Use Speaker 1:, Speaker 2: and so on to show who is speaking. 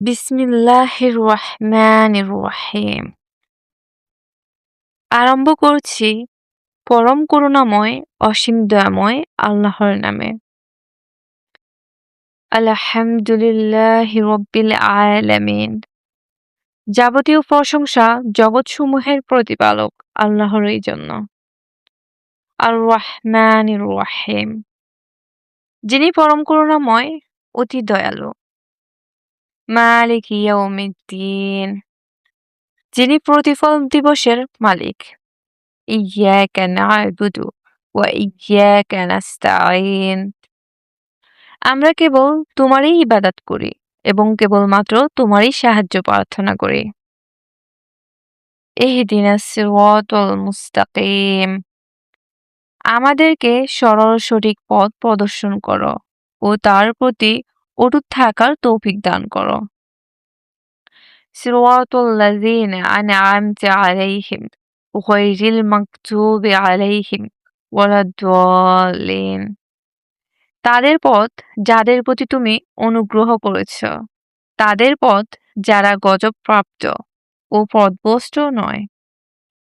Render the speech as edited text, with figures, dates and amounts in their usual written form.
Speaker 1: বিসমিল্লাহির রহমানির রহিম। আরম্ভ করছি পরম করুণাময় অসীম দয়াময় আল্লাহর নামে। আলহামদুলিল্লাহি রাব্বিল আলামিন। যাবতীয় প্রশংসা জগৎসমূহের প্রতিপালক আল্লাহরই জন্য। আর রহমানির রহিম, যিনি পরম করুণাময় অতি দয়ালু। মালিকি ইয়াউমিদ্দিন, যিনি প্রতিফল দিবসের মালিক। ইয়াকা না'বুদু ওয়া ইয়াকা নাস্তাঈন। আমরা কেবল তোমারই ইবাদত করি এবং কেবলমাত্র তোমারই সাহায্য প্রার্থনা করি। ইহদিনাস সিরাতাল মুস্তাকিম, আমাদেরকে সরল সঠিক পথ প্রদর্শন করো ও তার প্রতি অটুট থাকার তৌফিক দান করো। সিরাতাল লাযিনা আন'আমতা আলাইহিম গায়রিল মাগদুবি আলাইহিম ওয়ালাদ-দাল্লিন, তাদের পথ যাদের প্রতি তুমি অনুগ্রহ করেছ, তাদের পথ যারা গজবপ্রাপ্ত ও পথভ্রষ্ট নয়।